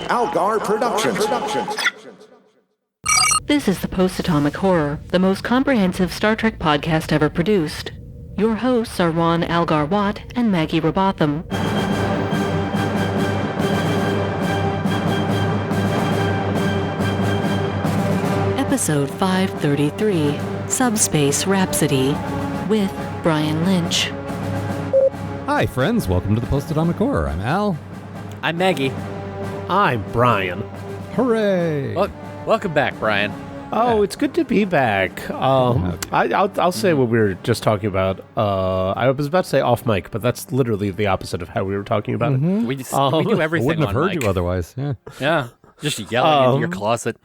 Algar Productions. This is the Post-Atomic Horror, the most comprehensive Star Trek podcast ever produced. Your hosts are Ron Algar Watt and Maggie Robotham. Episode 533, Subspace Rhapsody, with Brian Lynch. Hi, friends. Welcome to the Post-Atomic Horror. I'm Al. I'm Maggie. I'm Brian. Hooray! Welcome back, Brian. Oh, it's good to be back. I'll say what we were just talking about. I was about to say off mic, but that's literally the opposite of how we were talking about it. We do everything. I wouldn't have on heard mic. you otherwise. Yeah, just yelling into your closet.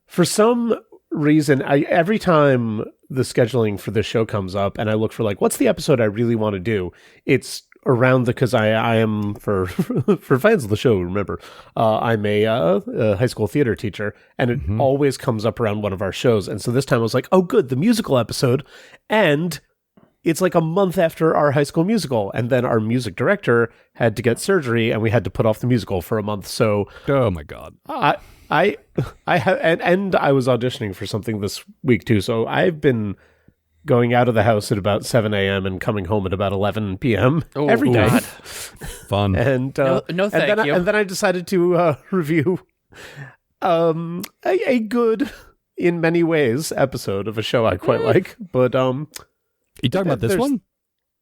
For some reason, every time the scheduling for this show comes up and I look for what's the episode I really want to do, it's around because I am, for fans of the show, remember, I'm a high school theater teacher, and it always comes up around one of our shows. And so this time I was like, oh, good, the musical episode. And it's like a month after our high school musical. And then our music director had to get surgery, and we had to put off the musical for a month. So, oh my God. I have, and I was auditioning for something this week too. So I've been going out of the house at about 7 a.m. and coming home at about 11 p.m. every day. God. Fun. And no, thank you. And then I decided to review a good, in many ways, episode of a show I quite like. But you talking about this one?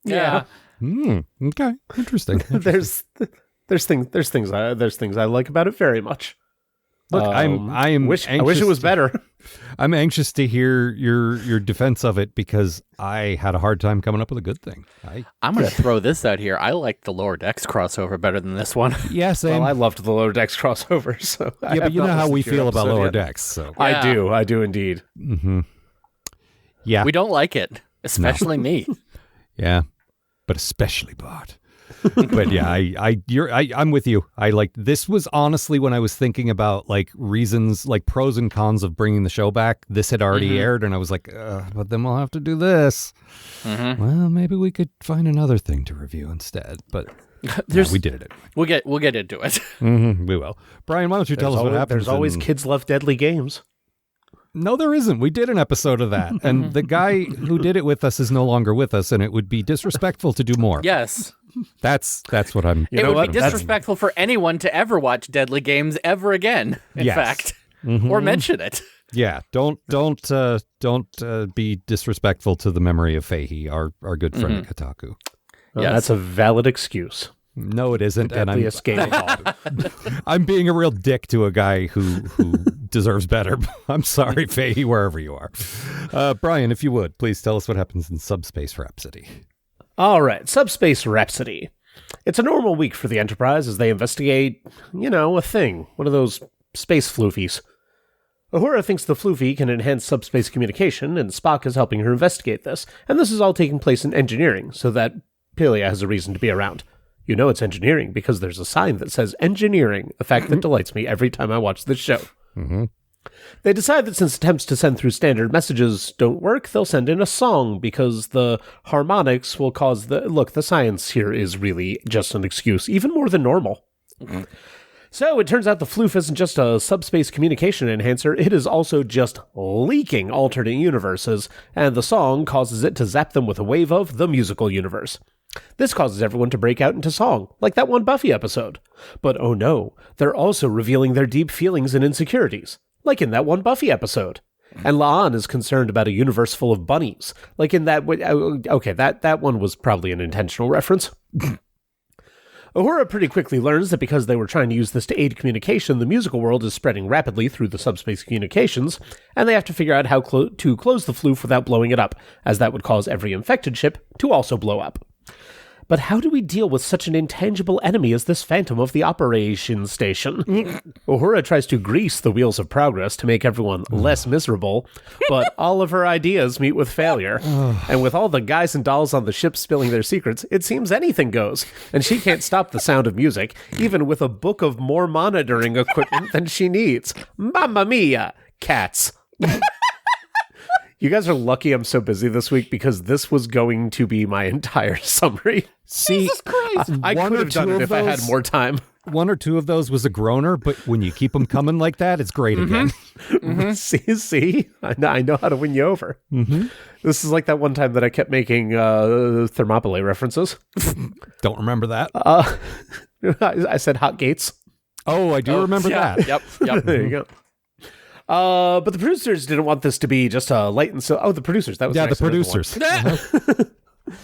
Yeah. Okay. Interesting. There's things I like about it very much. Look, I wish it was better. I'm anxious to hear your defense of it because I had a hard time coming up with a good thing. I'm going to throw this out here. I like the Lower Decks crossover better than this one. Yeah, same. Well, I loved the Lower Decks crossover. So yeah, but you know how we feel about Lower Decks. So Yeah. I do indeed. Mm-hmm. Yeah, We don't like it, especially me. yeah, but especially Bart. But yeah, I'm with you. This was honestly when I was thinking about reasons, pros and cons of bringing the show back. This had already aired, and I was like, but then we'll have to do this. Well, maybe we could find another thing to review instead. But we did it. We'll get into it. We will. Brian, why don't you tell us what happens? There's always Kids Love Deadly Games. No, there isn't. We did an episode of that, and the guy who did it with us is no longer with us, and it would be disrespectful to do more. Yes. That's what I'm. It would be disrespectful for anyone to ever watch Deadly Games ever again. In fact, or mention it. Yeah, don't be disrespectful to the memory of Fahey, our good friend at Kotaku. Yes. That's a valid excuse. No, it isn't, and I'm I'm being a real dick to a guy who deserves better. I'm sorry, Fahey, wherever you are. Brian, if you would, please tell us what happens in Subspace Rhapsody. All right, Subspace Rhapsody. It's a normal week for the Enterprise as they investigate, a thing, one of those space floofies. Uhura thinks the floofy can enhance subspace communication, and Spock is helping her investigate this, and this is all taking place in engineering, so that Pelia has a reason to be around. You know it's engineering because there's a sign that says engineering, a fact that delights me every time I watch this show. They decide that since attempts to send through standard messages don't work, they'll send in a song because the harmonics will cause the science here is really just an excuse, even more than normal. So it turns out the floof isn't just a subspace communication enhancer, it is also just leaking alternate universes, and the song causes it to zap them with a wave of the musical universe. This causes everyone to break out into song, like that one Buffy episode. But oh no, they're also revealing their deep feelings and insecurities, like in that one Buffy episode. And La'an is concerned about a universe full of bunnies, like in that... Okay, that one was probably an intentional reference. Uhura pretty quickly learns that because they were trying to use this to aid communication, the musical world is spreading rapidly through the subspace communications, and they have to figure out how to close the floof without blowing it up, as that would cause every infected ship to also blow up. But how do we deal with such an intangible enemy as this Phantom of the Operations Station? Uhura tries to grease the wheels of progress to make everyone less miserable, but all of her ideas meet with failure. And with all the guys and dolls on the ship spilling their secrets, it seems anything goes. And she can't stop the sound of music, even with a book of more monitoring equipment than she needs. Mamma mia! Cats. You guys are lucky I'm so busy this week because this was going to be my entire summary. See, I could have done it if I had more time. one or two of those was a groaner, but when you keep them coming like that, it's great again. See? I know how to win you over. This is like that one time that I kept making Thermopylae references. Don't remember that. I said hot gates. Oh, I do remember that. Yep. There you go. But the producers didn't want this to be just a light and silly... Oh, the producers. That was Yeah, the producers.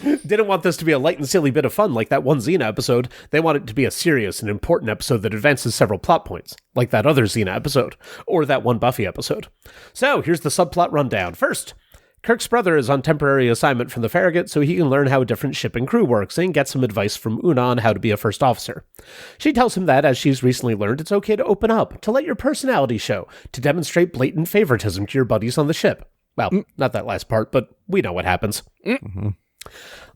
Didn't want this to be a light and silly bit of fun like that one Xena episode. They want it to be a serious and important episode that advances several plot points, like that other Xena episode, or that one Buffy episode. So, here's the subplot rundown. First, Kirk's brother is on temporary assignment from the Farragut so he can learn how a different ship and crew works and get some advice from Una on how to be a first officer. She tells him that, as she's recently learned, it's okay to open up, to let your personality show, to demonstrate blatant favoritism to your buddies on the ship. Well, not that last part, but we know what happens.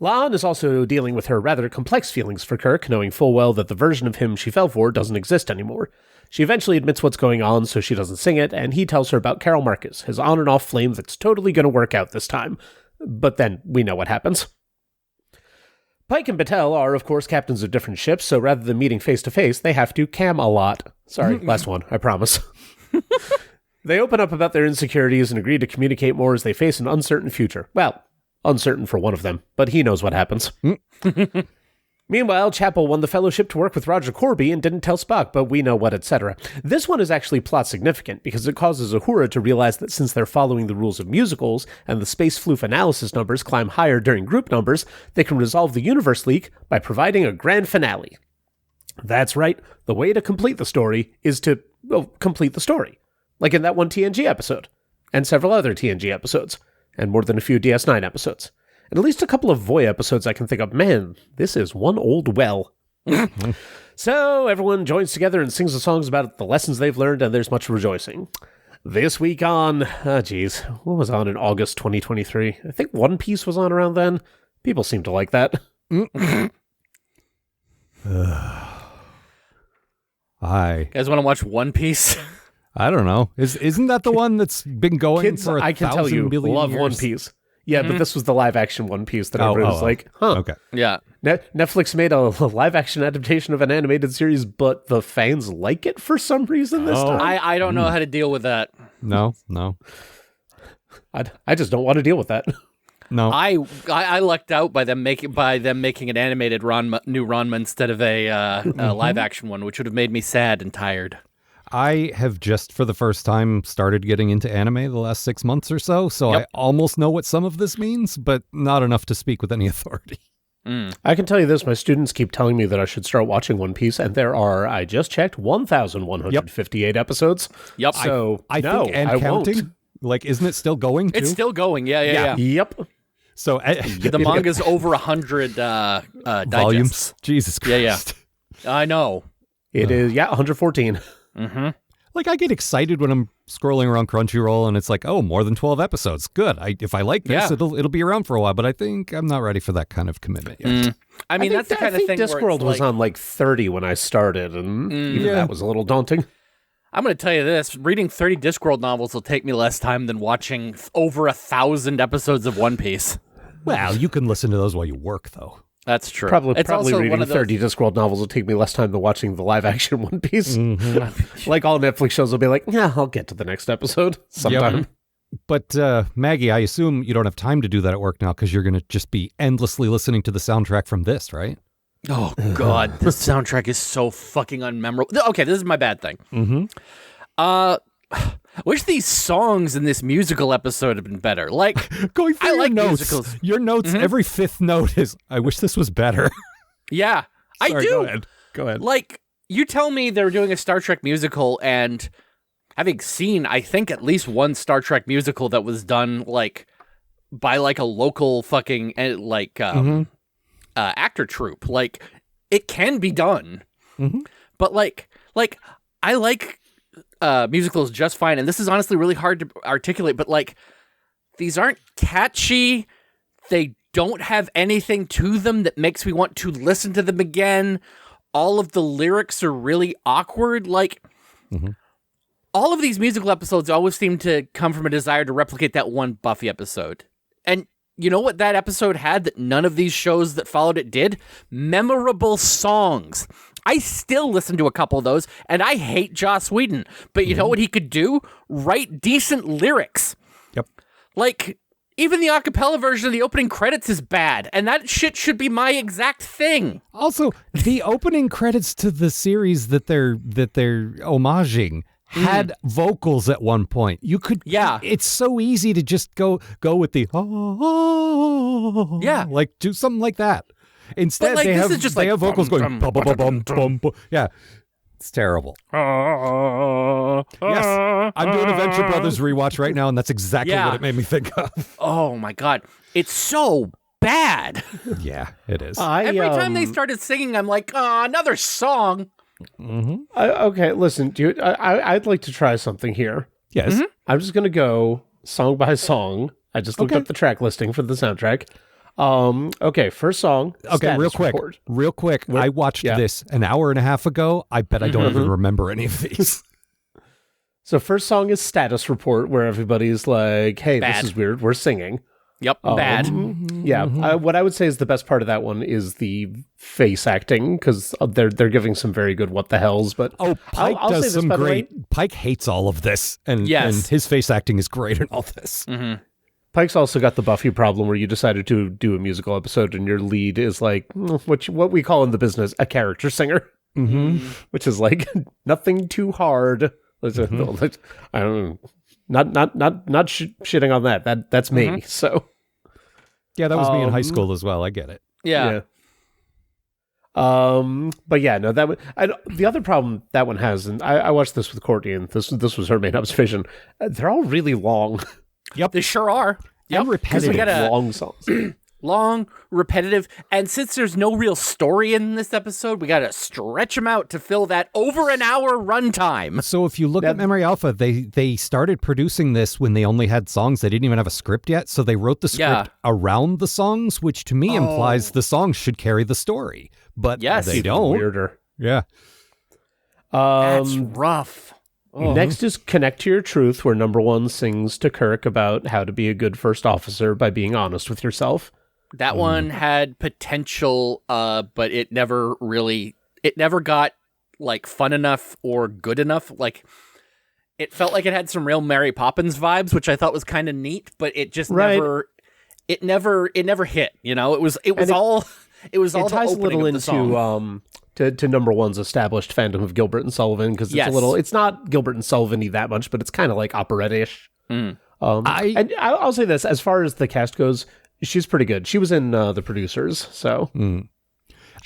La'an is also dealing with her rather complex feelings for Kirk, knowing full well that the version of him she fell for doesn't exist anymore. She eventually admits what's going on so she doesn't sing it, and he tells her about Carol Marcus, his on and off flame that's totally going to work out this time. But then we know what happens. Pike and Battelle are, of course, captains of different ships, so rather than meeting face to face, they have to cam a lot. Sorry, last one, I promise. They open up about their insecurities and agree to communicate more as they face an uncertain future. Well, uncertain for one of them, but he knows what happens. Meanwhile, Chapel won the fellowship to work with Roger Corby and didn't tell Spock, but we know what, etc. This one is actually plot significant because it causes Uhura to realize that since they're following the rules of musicals and the space floof analysis numbers climb higher during group numbers, they can resolve the universe leak by providing a grand finale. That's right, the way to complete the story is to, complete the story. Like in that one TNG episode, and several other TNG episodes, and more than a few DS9 episodes. And at least a couple of Voy episodes I can think of. Man, this is one old well. So everyone joins together and sings the songs about the lessons they've learned, and there's much rejoicing. This week on, what was on in August 2023? I think One Piece was on around then. People seem to like that. Hi. Guys want to watch One Piece? I don't know. Isn't that the one that's been going Kids, for I can tell you, love years? One Piece. Yeah, but this was the live-action One Piece that everybody was like, huh. Okay. Yeah. Netflix made a live-action adaptation of an animated series, but the fans like it for some reason this time. I don't know how to deal with that. No. I just don't want to deal with that. No. I lucked out by them making an animated new Ranma instead of a live-action one, which would have made me sad and tired. I have just for the first time started getting into anime the last 6 months or so I almost know what some of this means, but not enough to speak with any authority. I can tell you this, my students keep telling me that I should start watching One Piece, and there are, I just checked, 1,158 episodes. Yep. So, I think, and I counting, won't. like, isn't it still going too? It's still going, yeah. Yep. So The manga's over 100 volumes. digests. Jesus Christ. Yeah. I know. It is, 114. Mm-hmm. Like, I get excited when I'm scrolling around Crunchyroll and it's like, oh, more than 12 episodes. Good. If I like this, it'll be around for a while, but I think I'm not ready for that kind of commitment yet. I mean, that's the kind of thing Discworld was on like 30 when I started, and even that was a little daunting. I'm going to tell you this. Reading 30 Discworld novels will take me less time than watching over 1,000 episodes of One Piece. Well, you can listen to those while you work, though. That's true. Probably also reading one of those... 30 Discworld novels will take me less time than watching the live-action One Piece. Like all Netflix shows will be like, yeah, I'll get to the next episode sometime. Yep. But Maggie, I assume you don't have time to do that at work now because you're going to just be endlessly listening to the soundtrack from this, right? Oh, God. This soundtrack is so fucking unmemorable. Okay, this is my bad thing. I wish these songs in this musical episode had been better. Like, going through your notes. Musicals. Your notes, every fifth note is, I wish this was better. Yeah, Sorry, I do. Go ahead. Like, you tell me they're doing a Star Trek musical, and having seen, I think, at least one Star Trek musical that was done, like, by, like, a local fucking, like, actor troupe. Like, it can be done. But, like, I like... musicals just fine, and this is honestly really hard to articulate, but like, these aren't catchy, they don't have anything to them that makes me want to listen to them again. All of the lyrics are really awkward. Like, all of these musical episodes always seem to come from a desire to replicate that one Buffy episode. And you know what that episode had that none of these shows that followed it did? Memorable songs. I still listen to a couple of those, and I hate Joss Whedon. But you know what he could do? Write decent lyrics. Yep. Like, even the acapella version of the opening credits is bad, and that shit should be my exact thing. Also, the opening credits to the series that they're homaging had vocals at one point. You could, it's so easy to just go with the like do something like that. Instead, like, they this have is just they like, have vocals going bum, bum, bum, bum, bum, bum. Yeah, it's terrible. Yes, I'm doing a Venture Brothers rewatch right now, and that's exactly what it made me think of. Oh my god, it's so bad. Yeah, it is. Every time they started singing, I'm like, oh, another song. Okay, listen, dude. I'd like to try something here. Yes, I'm just gonna go song by song. I just looked up the track listing for the soundtrack. Okay, first song. Okay, real quick. What? I watched this an hour and a half ago. I bet I don't even remember any of these. So first song is Status Report, where everybody's like, hey, Bad. this is weird. We're singing. Yep, bad. Yeah, what I would say is the best part of that one is the face acting, because they're giving some very good what the hells. But Pike I'll say does this, some by the great. way. Pike hates all of this, and his face acting is great in all this. Pike's also got the Buffy problem, where you decided to do a musical episode, and your lead is like what we call in the business a character singer, which is like nothing too hard. I don't know. Not shitting on that. That's me. So yeah, that was me in high school as well. I get it. Yeah. But yeah, no, the other problem that one has, and I watched this with Courtney, and this was her main observation. They're all really long. Yep, they sure are. Yep, and repetitive. We got long songs. Long, repetitive, and since there's no real story in this episode, we got to stretch them out to fill that over an hour runtime. So if you look at Memory Alpha, they started producing this when they only had songs. They didn't even have a script yet, so they wrote the script around the songs, which to me implies the songs should carry the story. But they don't. Weirder. Yeah. That's rough. Next is Connect to Your Truth, where number one sings to Kirk about how to be a good first officer by being honest with yourself. That one had potential, but it never got like fun enough or good enough. Like, it felt like it had some real Mary Poppins vibes, which I thought was kind of neat, but it just never hit. You know, it was all ties the a opening little of the song. into to number one's established fandom of Gilbert and Sullivan, because it's not Gilbert and Sullivan-y that much, but it's kind of like opera-ish. I'll say this, as far as the cast goes, she's pretty good. She was in The Producers, so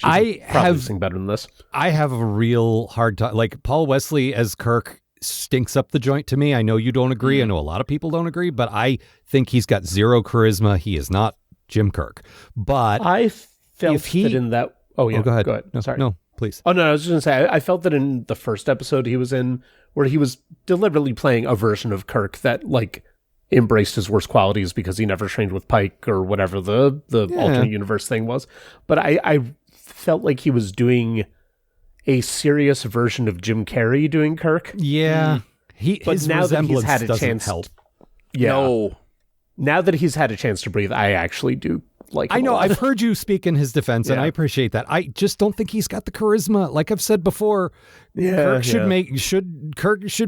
I probably sing better than this. I have a real hard time. Like, Paul Wesley as Kirk stinks up the joint to me. I know you don't agree. I know a lot of people don't agree, but I think he's got zero charisma. He is not Jim Kirk. But I felt that in that... Oh, yeah. Go ahead. No, sorry. No, please. Oh, no, I was just going to say, I felt that in the first episode he was in, where he was deliberately playing a version of Kirk that, like, embraced his worst qualities because he never trained with Pike or whatever the alternate universe thing was. But I felt like he was doing a serious version of Jim Carrey doing Kirk. Yeah. His now that he's resemblance had a doesn't chance, help. Yeah. No. Now that he's had a chance to breathe, I actually do like him I know. a lot. I've heard you speak in his defense, and I appreciate that. I just don't think he's got the charisma. Like I've said before, Kirk should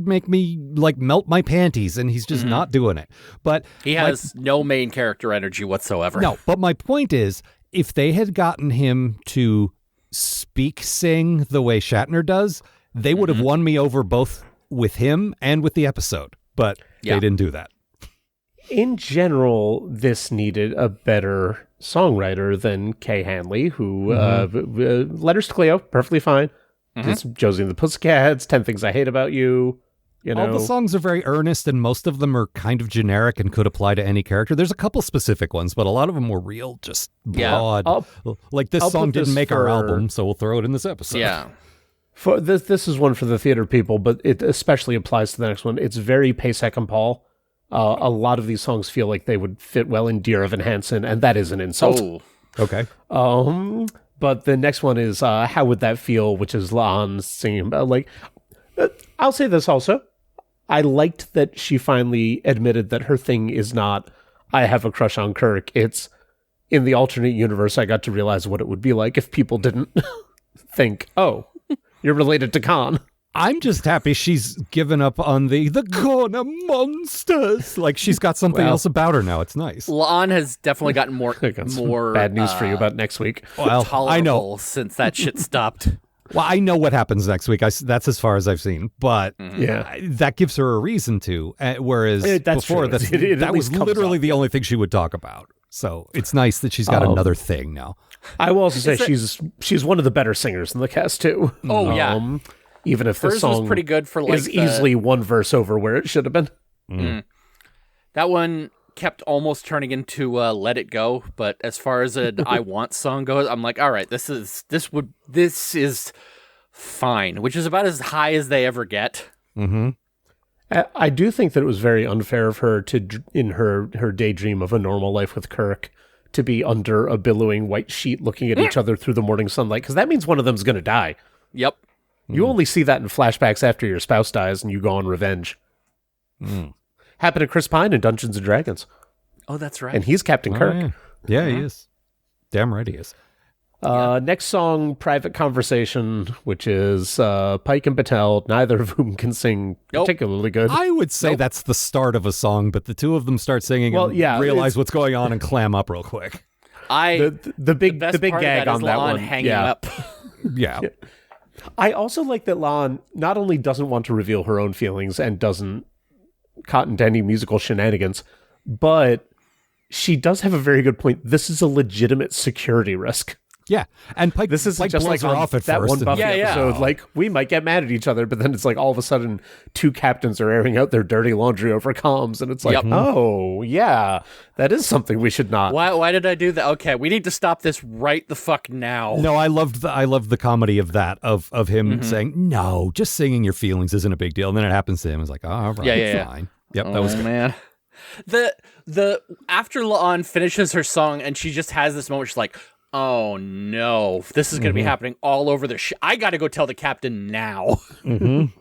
make me like melt my panties, and he's just not doing it. But he has no main character energy whatsoever. No, but my point is, if they had gotten him to sing the way Shatner does, they would have won me over both with him and with the episode. But they didn't do that. In general, this needed a better songwriter than Kay Hanley, who Letters to Cleo, perfectly fine. It's Josie and the Pussycats, 10 Things I Hate About You. You know, all the songs are very earnest, and most of them are kind of generic and could apply to any character. There's a couple specific ones, but a lot of them were real, just broad. Like this song didn't make our album, so we'll throw it in this episode. Yeah. For this is one for the theater people, but it especially applies to the next one. It's very Pasek and Paul. A lot of these songs feel like they would fit well in Dear Evan Hansen, and that is an insult. Oh. Okay. But the next one is How Would That Feel, which is Lon singing about, like, I'll say this also. I liked that she finally admitted that her thing is not, I have a crush on Kirk. It's, in the alternate universe, I got to realize what it would be like if people didn't think, oh, You're related to Khan. I'm just happy she's given up on the corner monsters. Like, she's got something else about her now. It's nice. La'an has definitely gotten more bad news for you about next week. Well, I know. Since that shit stopped. Well, I know what happens next week. That's as far as I've seen. But that gives her a reason to. Whereas before, that was literally the only thing she would talk about. So it's nice that she's got another thing now. I will also say she's one of the better singers in the cast, too. Oh, yeah. Even if the song was pretty good for like is easily one verse over where it should have been. That one kept almost turning into Let It Go, but as far as an I Want song goes, I'm like, all right, this is fine, which is about as high as they ever get. I do think that it was very unfair of her to, in her daydream of a normal life with Kirk, to be under a billowing white sheet looking at each other through the morning sunlight, because that means one of them's going to die. Yep. You only see that in flashbacks after your spouse dies and you go on revenge. Happened to Chris Pine in Dungeons & Dragons. Oh, that's right. And he's Captain Kirk. Yeah, he is. Damn right he is. Next song, Private Conversation, which is Pike and Patel, neither of whom can sing particularly good. I would say that's the start of a song, but the two of them start singing and realize what's going on and clam up real quick. The big gag on that one. Hanging up. Yeah. I also like that La'an not only doesn't want to reveal her own feelings and doesn't cotton to any musical shenanigans, but she does have a very good point. This is a legitimate security risk. Yeah, and Pike, this is Pike just blows like her off at that first. one Buffy episode. Like, we might get mad at each other, but then it's like all of a sudden two captains are airing out their dirty laundry over comms, and it's like, oh yeah, that is something we should not. Why did I do that? Okay, we need to stop this right the fuck now. No, I loved the comedy of that of him saying, no, just singing your feelings isn't a big deal, and then it happens to him. It's like, oh, all right, fine. Yep, that was good. Man. The after La'an finishes her song and she just has this moment, she's like, oh no, this is going to be happening all over the I got to go tell the captain now. And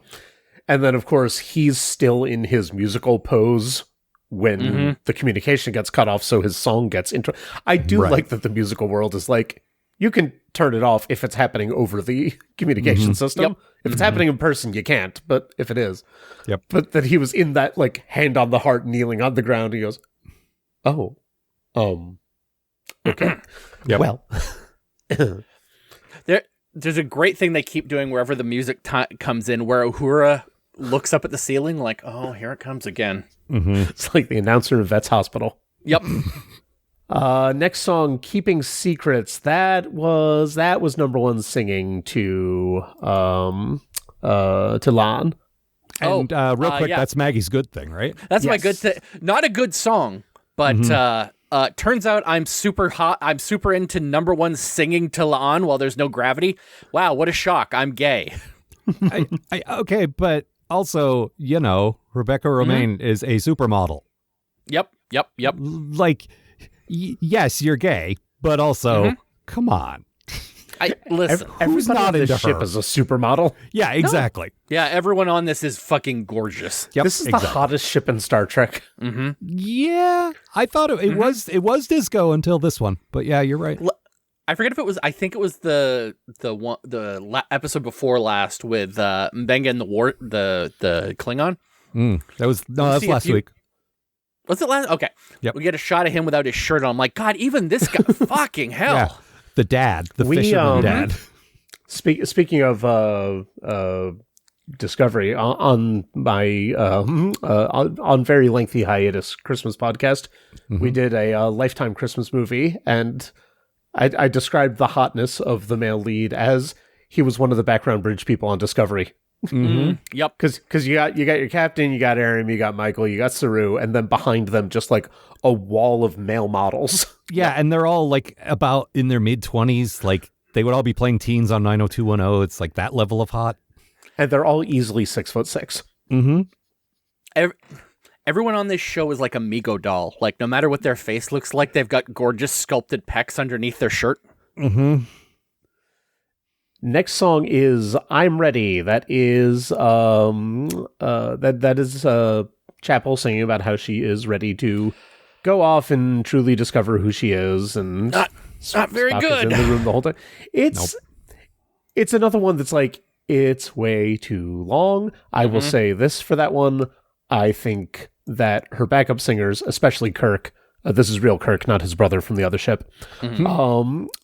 then, of course, he's still in his musical pose when the communication gets cut off, so his song gets I do like that the musical world is like, you can turn it off if it's happening over the communication system. If it's happening in person, you can't, but if it is. But that he was in that, like, hand on the heart, kneeling on the ground, he goes, oh, okay. Well, there's a great thing they keep doing wherever the music comes in, where Uhura looks up at the ceiling like, oh, here it comes again. It's like the announcer of Vet's Hospital. Yep. Next song, Keeping Secrets. That was number one singing to La'an. And real quick, that's Maggie's good thing, right? That's my good thing. Not a good song, but turns out I'm super hot. I'm super into number one singing to La'an while there's no gravity. Wow, what a shock. I'm gay. Okay, but also, Rebecca Romaine is a supermodel. Yep. Like, yes, you're gay, but also, come on. Listen, everybody on this ship is a supermodel. Yeah, exactly. No. Yeah, everyone on this is fucking gorgeous. Yep, this is the hottest ship in Star Trek. Yeah, I thought it was disco until this one, but yeah, you're right. I forget if it was. I think it was the episode before last with Mbenga and the Klingon. That was last week. Was it last? Okay. Yep. We get a shot of him without his shirt on. I'm like, God, even this guy, fucking hell. Yeah. The dad, the fisherman dad. Speaking of Discovery, on my on very lengthy hiatus Christmas podcast, we did a Lifetime Christmas movie, and I described the hotness of the male lead as he was one of the background bridge people on Discovery. Yep. Because you got your captain, you got Aram, you got Michael, you got Saru, and then behind them just like a wall of male models. Yeah, and they're all like about in their mid-20s. Like they would all be playing teens on 90210. It's like that level of hot. And they're all easily 6'6". Everyone on this show is like a Mego doll. Like no matter what their face looks like, they've got gorgeous sculpted pecs underneath their shirt. Next song is "I'm Ready." That is that is Chapel singing about how she is ready to go off and truly discover who she is, and not very good. in the room the whole time. It's another one that's like, it's way too long. I will say this for that one. I think that her backup singers, especially Kirk, this is real Kirk, not his brother from the other ship,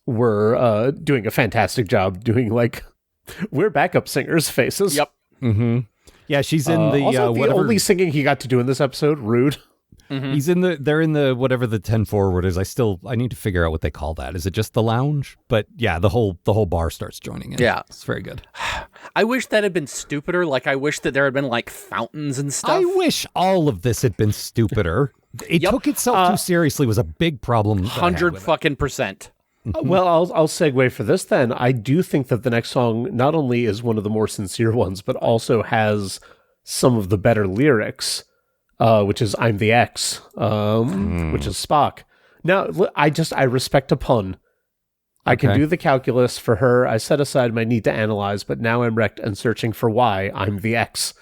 were doing a fantastic job doing, like, we're backup singers faces. Yep. Mm-hmm. Yeah, she's in the also, the whatever. only singing he got to do in this episode, rude. He's in the. They're in the whatever the 10 forward is. I need to figure out what they call that. Is it just the lounge? But yeah, the whole bar starts joining in. Yeah, it's very good. I wish that had been stupider. Like, I wish that there had been like fountains and stuff. I wish all of this had been stupider. It took itself too seriously. Was a big problem. 100%. Well, I'll segue for this then. I do think that the next song not only is one of the more sincere ones, but also has some of the better lyrics, which is "I'm the X," which is Spock. Now, I respect a pun. I can do the calculus for her. I set aside my need to analyze, but now I'm wrecked and searching for why I'm the X.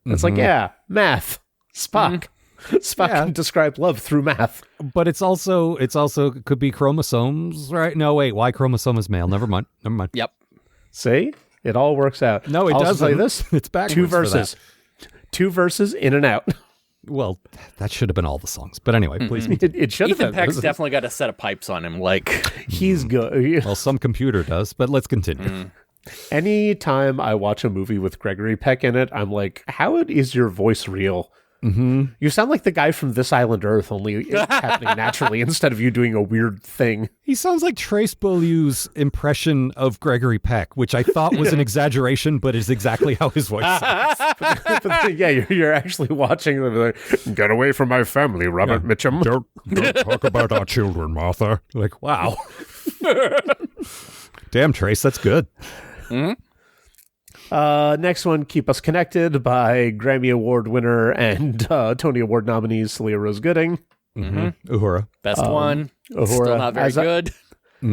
It's like, yeah, math. Spock. Spock can describe love through math. But it's also could be chromosomes, right? No, wait, Y chromosome is male. Never mind. Yep. See? It all works out. No, it doesn't. Play this. It's backwards. Two verses, in and out. Well, that should have been all the songs. But anyway, please. It should have Ethan been. Peck's definitely got a set of pipes on him. Like, He's good. Well, some computer does, but let's continue. Anytime I watch a movie with Gregory Peck in it, I'm like, how is your voice real? Mm-hmm. You sound like the guy from This Island Earth, only it's happening naturally instead of you doing a weird thing. He sounds like Trace Beaulieu's impression of Gregory Peck, which I thought was an exaggeration, but is exactly how his voice sounds. But yeah, you're actually watching them like, get away from my family, Robert Mitchum. Don't talk about our children, Martha. Like, wow. Damn, Trace, that's good. Next one, Keep Us Connected by Grammy Award winner and Tony Award nominee Celia Rose Gooding. Uhura. best one. Uhura. Still not very good.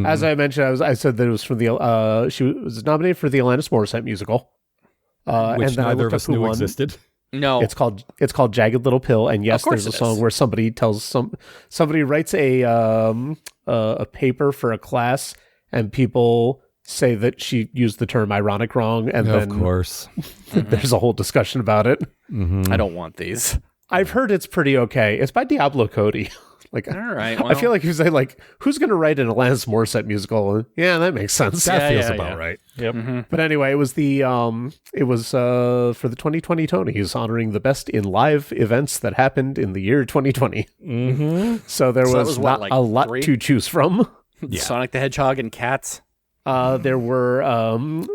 As I mentioned, I said that it was from the she was nominated for the Alanis Morissette musical, Which and then neither of us knew existed. No. It's called Jagged Little Pill, and yes, course there's a it song is. where somebody writes a paper for a class, and people say that she used the term ironic wrong, and Of then course. there's a whole discussion about it. I don't want these. I've heard it's pretty okay. It's by Diablo Cody. Like, All right. I feel like if you say like, who's going to write an Alanis Morissette musical? Yeah, that makes sense. That feels yeah, about yeah. right. Yep. But anyway, it was for the 2020 Tonys, honoring the best in live events that happened in the year 2020. So there So that was, was what, not like a lot 3? to choose from. Sonic the Hedgehog and Cats. There were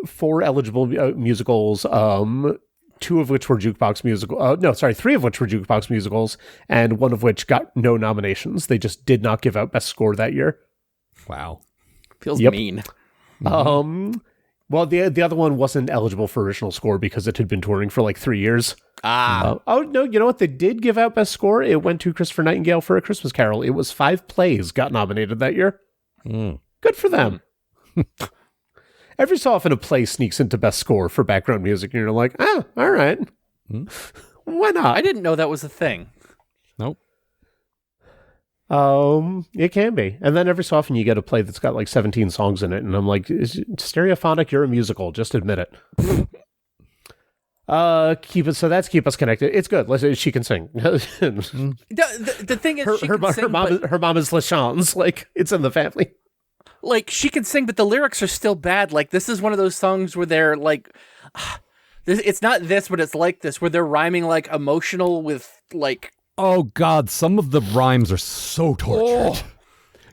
4 eligible musicals, 2 of which were jukebox musical. 3 of which were jukebox musicals, and 1 of which got no nominations. They just did not give out best score that year. Wow. Feels Yep. mean. Well, the other one wasn't eligible for original score because it had been touring for like 3 years. Oh no, you know what? They did give out best score. It went to Christopher Nightingale for A Christmas Carol. It was 5 plays got nominated that year. Good for them. Every so often a play sneaks into best score for background music, and you're like, all right. Why not? I didn't know that was a thing. Nope. It can be. And then every so often you get a play that's got like 17 songs in it, and I'm like, is it stereophonic? You're a musical. Just admit it. So that's Keep Us Connected. It's good. She can sing. The thing is, she can sing, her mom is LaChanze. Like, it's in the family. like, she can sing, but the lyrics are still bad. Like, this is one of those songs where they're like, it's not this, but it's like this, where they're rhyming like emotional with like. Oh, God. Some of the rhymes are so tortured.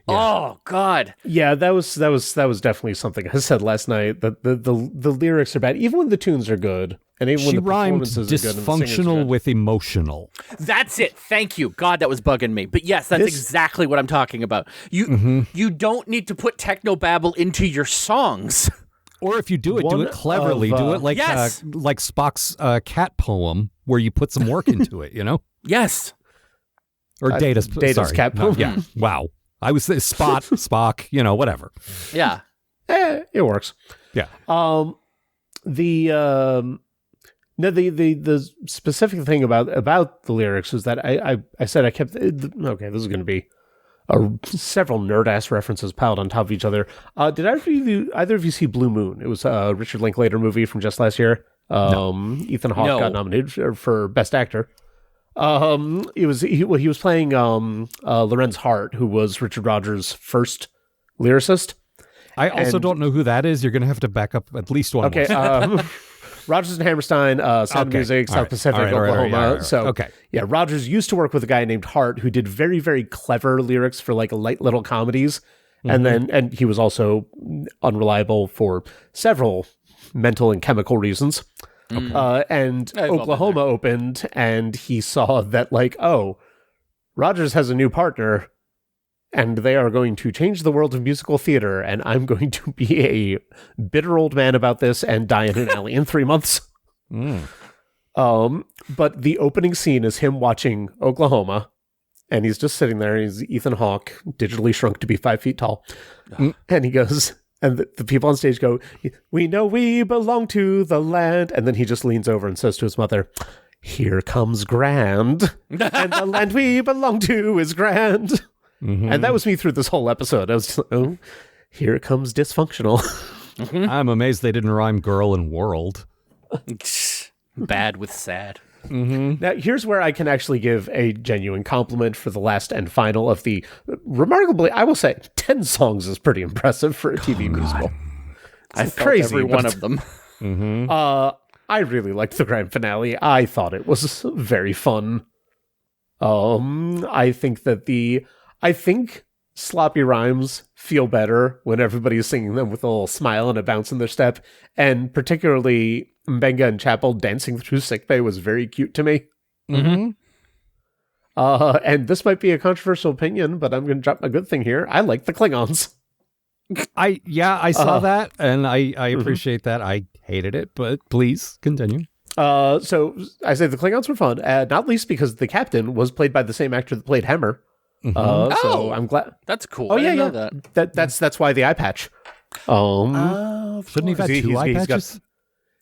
Oh God. Yeah, that was definitely something I said last night. That the lyrics are bad, even when the tunes are good, and even when She the rhymed performances are good and the singers are dysfunctional good. with emotional. That's it. Thank you. God, that was bugging me. But yes, that's exactly what I'm talking about. You don't need to put technobabble into your songs. Or if you do it One cleverly. of, do it like Yes. like Spock's cat poem, where you put some work into it, you know? Yes. Or Data's Data's sorry. cat No, poem. yeah. Wow. I was Spock, you know, whatever. Yeah. It works. Yeah. The specific thing about the lyrics is that I said I kept okay, this is going to be several nerd-ass references piled on top of each other. Did either of you see Blue Moon? It was a Richard Linklater movie from just last year. Ethan Hawke got nominated for Best Actor. He was playing Lorenz Hart, who was Richard Rodgers' first lyricist. I also don't know who that is. You're going to have to back up at least one. Okay, Rodgers and Hammerstein, Sound of Music, South Pacific, Oklahoma. Rodgers used to work with a guy named Hart who did very, very clever lyrics for like light little comedies, and he was also unreliable for several mental and chemical reasons. And Oklahoma opened, and he saw that like, oh, Rodgers has a new partner, and they are going to change the world of musical theater, and I'm going to be a bitter old man about this and die in an alley in 3 months. But the opening scene is him watching Oklahoma, and he's just sitting there. He's Ethan Hawke, digitally shrunk to be 5 feet tall. And he goes, and the people on stage go, "We know we belong to the land." And then he just leans over and says to his mother, "Here comes grand, and the land we belong to is grand." And that was me through this whole episode. I was just like, oh, here comes dysfunctional. I'm amazed they didn't rhyme girl and world. Bad with sad. Now, here's where I can actually give a genuine compliment for the last and final of the remarkably, I will say, 10 songs is pretty impressive for a TV musical. I felt crazy, every one of them. I really liked the grand finale. I thought it was very fun. I think sloppy rhymes feel better when everybody's singing them with a little smile and a bounce in their step, and particularly Mbenga and Chapel dancing through sickbay was very cute to me. And this might be a controversial opinion, but I'm going to drop my good thing here. I like the Klingons. I saw that, and I appreciate that. I hated it, but please continue. So I say the Klingons were fun, not least because the captain was played by the same actor that played Hammer. So I'm glad. That's cool. Oh, I didn't know that. That's why the eye patch. Shouldn't he have had two eye patches?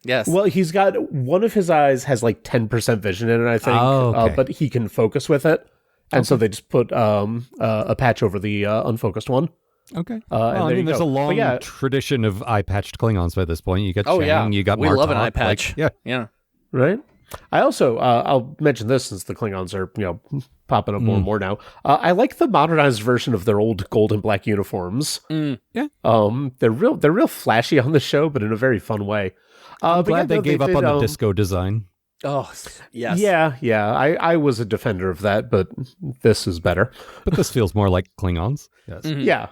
Yes. Well, he's got one of his eyes has like 10% vision in it, I think. Okay. But he can focus with it, and so they just put a patch over the unfocused one. Okay. And I mean, there's a long tradition of eye patched Klingons by this point. You got Shang, you got we Martok, love an eye patch. Yeah. Right. I also I'll mention this since the Klingons are popping up more and more now. I like the modernized version of their old gold and black uniforms. Yeah. They're real flashy on the show, but in a very fun way. I'm glad they gave up on the disco design. Oh, yes. Yeah. I was a defender of that, but this is better. But this feels more like Klingons. Yes. Yeah.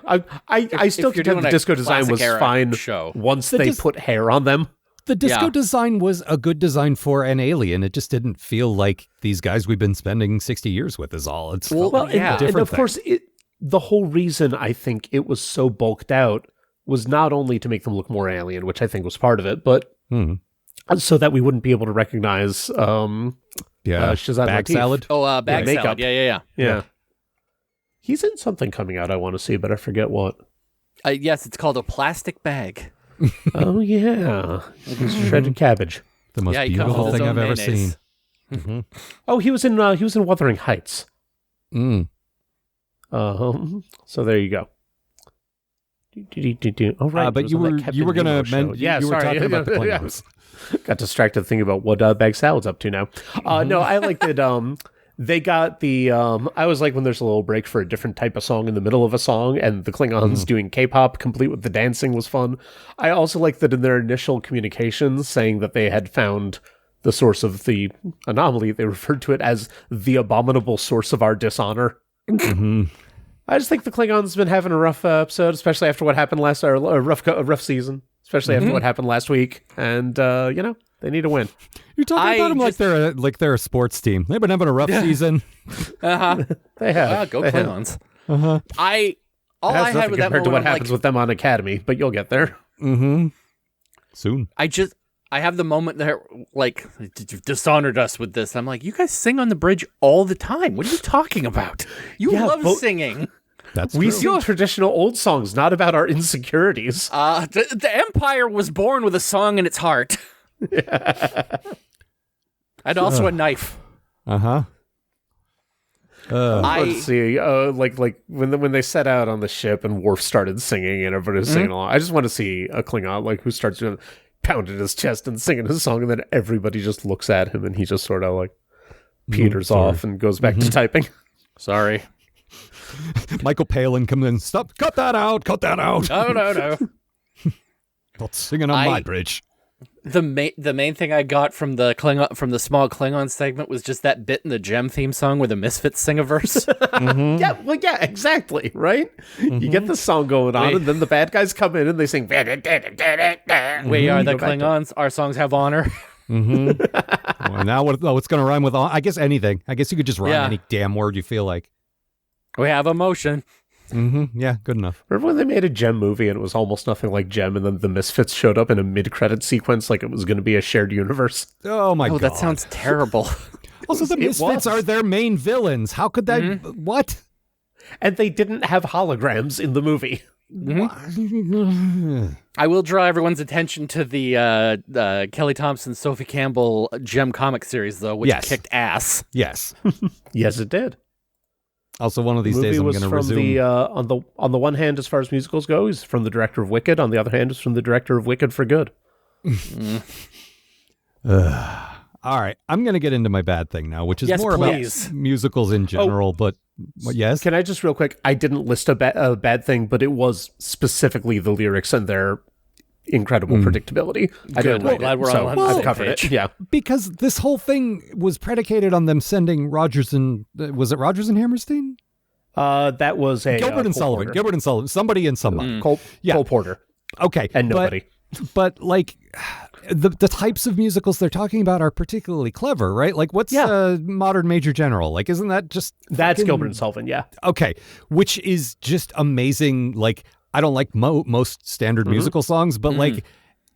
I still think the disco design was fine once they put hair on them. The disco design was a good design for an alien. It just didn't feel like these guys we've been spending 60 years with is all. It's and of course, the whole reason I think it was so bulked out was not only to make them look more alien, which I think was part of it, but so that we wouldn't be able to recognize Shazad bag Latif. salad. Oh, bag salad. Yeah. He's in something coming out I want to see, but I forget what. Yes, it's called A Plastic Bag. Oh, yeah. Shredded cabbage. The most beautiful thing I've ever seen. Oh, he was in Wuthering Heights. So there you go. Oh, right. But you were going to mention. Yeah, you were sorry. talking about the Klingons. Got distracted thinking about what Bag Salad's up to now. No, I like that. They got the. I always like when there's a little break for a different type of song in the middle of a song, and the Klingons doing K-pop, complete with the dancing, was fun. I also like that in their initial communications, saying that they had found the source of the anomaly, they referred to it as the abominable source of our dishonor. I just think the Klingons been having a rough episode, especially after what happened last, or a rough season, especially after what happened last week, and they need a win. You're talking about them like they're a sports team. They've been having a rough season. They have. Go Klingons. I had with that compared to what happens with them on Academy, but you'll get there. Soon. I have the moment there, like, you've dishonored us with this. I'm like, you guys sing on the bridge all the time. What are you talking about? You love singing. We sing traditional old songs, not about our insecurities. The Empire was born with a song in its heart. And also a knife. Let's see, like when they set out on the ship and Worf started singing and everybody was singing along. I just want to see a Klingon like who starts doing pounding his chest and singing his song, and then everybody just looks at him and he just sort of like peters off and goes back to typing. Sorry. Michael Palin comes in. Stop! Cut that out! Cut that out! No. Not singing on my bridge. The main thing I got from the small Klingon segment was just that bit in the Gem theme song where the Misfits sing a verse. Yeah, exactly, right? You get the song going on, and then the bad guys come in and they sing. We are the Klingons. Our songs have honor. Well, now what's going to rhyme with? I guess anything. I guess you could just rhyme any damn word you feel like. We have emotion. Yeah, good enough. Remember when they made a Gem movie and it was almost nothing like Gem, and then the Misfits showed up in a mid-credit sequence like it was going to be a shared universe? Oh my god. That sounds terrible. Also, the Misfits are their main villains. How could that... What? And they didn't have holograms in the movie. I will draw everyone's attention to the Kelly Thompson, Sophie Campbell Gem comic series, though, which kicked ass. Yes. Yes, it did. Also, one of these days I'm going to resume. On the one hand, as far as musicals go, he's from the director of Wicked. On the other hand, he's from the director of Wicked for Good. All right, I'm going to get into my bad thing now, which is more about musicals in general. But yes, can I just real quick? I didn't list a bad thing, but it was specifically the lyrics and their incredible predictability. I didn't write glad it, we're so all on I've covered page. it. Yeah, because this whole thing was predicated on them sending Rogers and was it Rogers and Hammerstein? That was a Gilbert and Sullivan. Porter. Gilbert and Sullivan. Somebody and somebody. Cole Porter. Okay, and nobody. But like the types of musicals they're talking about are particularly clever, right? Like what's Modern Major General? Like isn't that just that's Gilbert and Sullivan? Yeah. Okay, which is just amazing. Like I don't like most standard musical songs, but like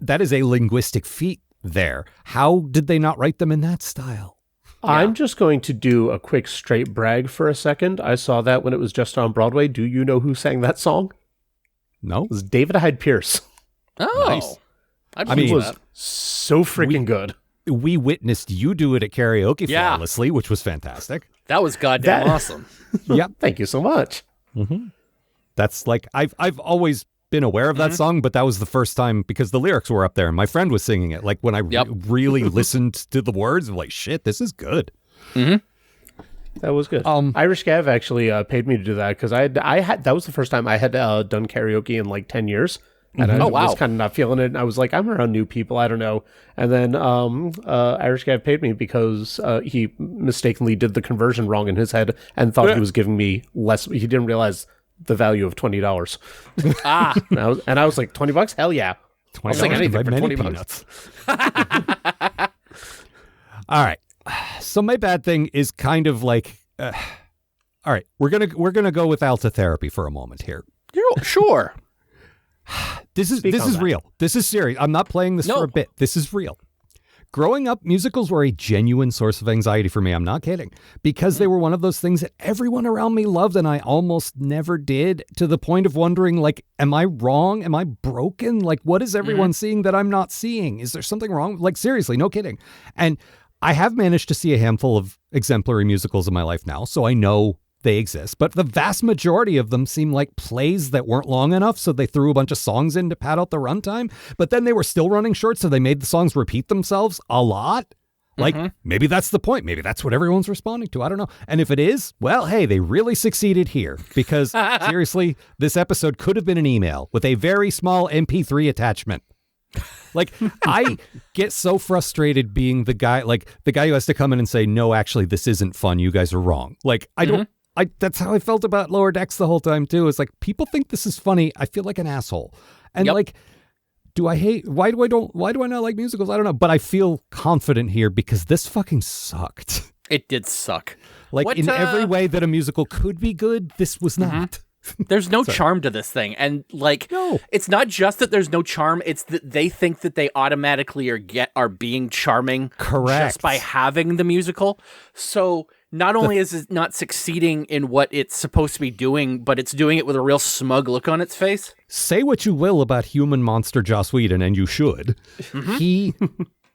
that is a linguistic feat there. How did they not write them in that style? Yeah. I'm just going to do a quick straight brag for a second. I saw that when it was just on Broadway. Do you know who sang that song? No. It was David Hyde Pierce. Oh. Nice. I mean, it was so freaking good. We witnessed you do it at karaoke flawlessly, which was fantastic. That was goddamn awesome. Yep. Thank you so much. That's like, I've always been aware of that song, but that was the first time because the lyrics were up there and my friend was singing it. Like when I really listened to the words, I'm like, shit, this is good. That was good. Irish Gav actually paid me to do that because I had that was the first time I had done karaoke in like 10 years. And I was kind of not feeling it. And I was like, I'm around new people. I don't know. And then Irish Gav paid me because he mistakenly did the conversion wrong in his head and thought he was giving me less. He didn't realize the value of $20. And I was like, $20? Hell yeah. I'll sing anything for $20. All right. So my bad thing is kind of like, all right, we're gonna go with Alta Therapy for a moment here. Sure. This is real. This is serious. I'm not playing this for a bit. This is real. Growing up, musicals were a genuine source of anxiety for me. I'm not kidding. Because they were one of those things that everyone around me loved and I almost never did, to the point of wondering, like, am I wrong? Am I broken? Like, what is everyone seeing that I'm not seeing? Is there something wrong? Like, seriously, no kidding. And I have managed to see a handful of exemplary musicals in my life now, so I know they exist, but the vast majority of them seem like plays that weren't long enough, so they threw a bunch of songs in to pad out the runtime, but then they were still running short, so they made the songs repeat themselves a lot. Like, maybe that's the point. Maybe that's what everyone's responding to. I don't know. And if it is, well, hey, they really succeeded here, because seriously, this episode could have been an email with a very small MP3 attachment. Like, I get so frustrated being the guy who has to come in and say, no, actually, this isn't fun. You guys are wrong. Like, that's how I felt about Lower Decks the whole time, too. It's like, people think this is funny. I feel like an asshole. And like, why do I not like musicals? I don't know. But I feel confident here because this fucking sucked. It did suck. Like, in every way that a musical could be good, this was not. There's no charm to this thing. And like, it's not just that there's no charm. It's that they think that they automatically are being charming just by having the musical. So not only is it not succeeding in what it's supposed to be doing, but it's doing it with a real smug look on its face. Say what you will about human monster Joss Whedon, and you should. He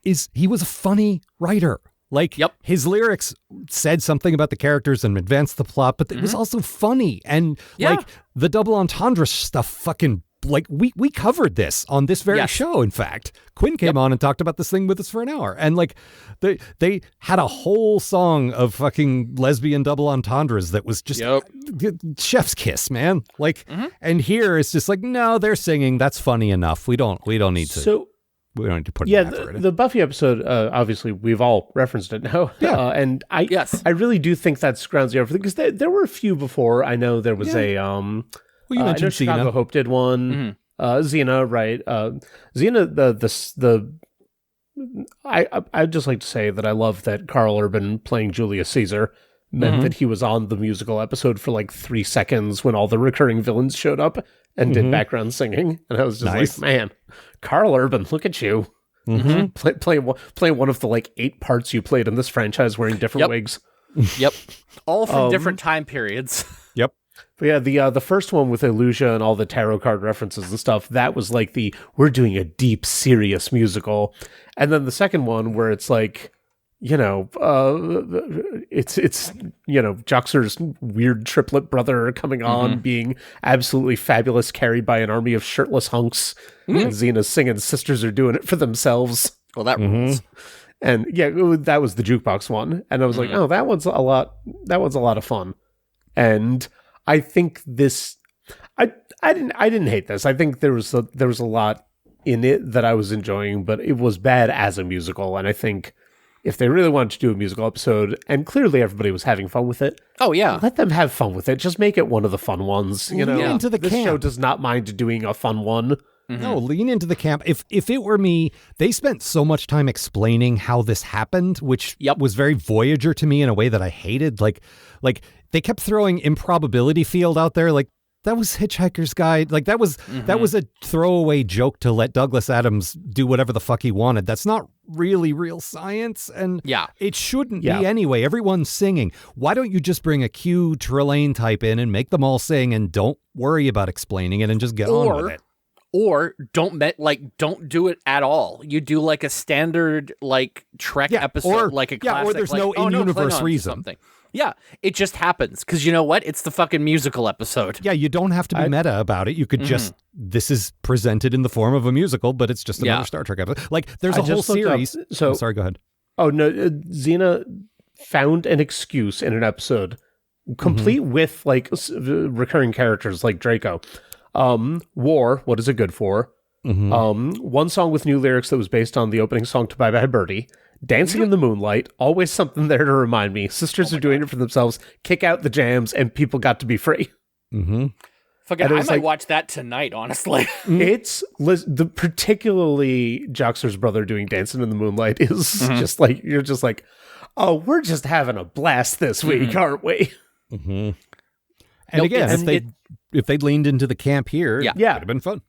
was a funny writer. Like, Yep. his lyrics said something about the characters and advanced the plot, but it was also funny. And, Yeah. like, the double entendre stuff fucking, like, we covered this on this very Yes. show, in fact. Quinn came on and talked about this thing with us for an hour. And, like, they had a whole song of fucking lesbian double entendres that was just chef's kiss, man. Like, and here it's just like, no, they're singing. That's funny enough. We don't need to. So, we don't need to put yeah, an effort in. the Buffy episode, obviously, we've all referenced it now. Yeah. And I really do think that's ground zero for because there were a few before. I know there was a Well, you I know mentioned Chicago Xena. Hope did one. Xena, right? Xena, I'd just like to say that I love that Carl Urban playing Julius Caesar meant that he was on the musical episode for like 3 seconds when all the recurring villains showed up and did background singing, and I was just like, man, Carl Urban, look at you. Play one of the like 8 parts you played in this franchise wearing different wigs. Yep. All from different time periods. Yep. But yeah, the first one with Illusia and all the tarot card references and stuff, that was like we're doing a deep, serious musical. And then the second one where it's like, it's Joxer's weird triplet brother coming on, being absolutely fabulous, carried by an army of shirtless hunks. And Xena's singing Sisters Are Doing It for Themselves. Well, that rules. And yeah, that was the jukebox one. And I was like, oh, that one's a lot of fun. And I think this, I didn't hate this. I think there was a lot in it that I was enjoying, but it was bad as a musical. And I think if they really wanted to do a musical episode, and clearly everybody was having fun with it, Oh, yeah. let them have fun with it. Just make it one of the fun ones. You know, Lean into the this camp. show does not mind doing a fun one. No, lean into the camp. If it were me, they spent so much time explaining how this happened, which was very Voyager to me in a way that I hated. Like they kept throwing improbability field out there. Like, that was Hitchhiker's Guide. Like, that was a throwaway joke to let Douglas Adams do whatever the fuck he wanted. That's not really real science, and it shouldn't be anyway. Everyone's singing. Why don't you just bring a Q Trelane type in and make them all sing, and don't worry about explaining it and just get on with it? Or don't do it at all. You do like a standard like Trek episode, like a classic. Or there's like, no in-universe Klingons or reason. something. Yeah, it just happens because you know what? It's the fucking musical episode. Yeah, you don't have to be meta about it. You could just, this is presented in the form of a musical, but it's just another Star Trek episode. Like, there's a whole series. So, sorry, go ahead. Oh, no, Xena found an excuse in an episode, complete with like recurring characters like Draco. War, what is it good for? One song with new lyrics that was based on the opening song to Bye Bye Birdie. Dancing in the Moonlight, always something there to remind me. Sisters are doing it for themselves. Kick out the jams, and people got to be free. Fucking, I might watch that tonight, honestly. It's particularly Joxer's brother doing Dancing in the Moonlight is just like, you're just like, oh, we're just having a blast this week, aren't we? And again, if they'd leaned into the camp here, it would have been fun.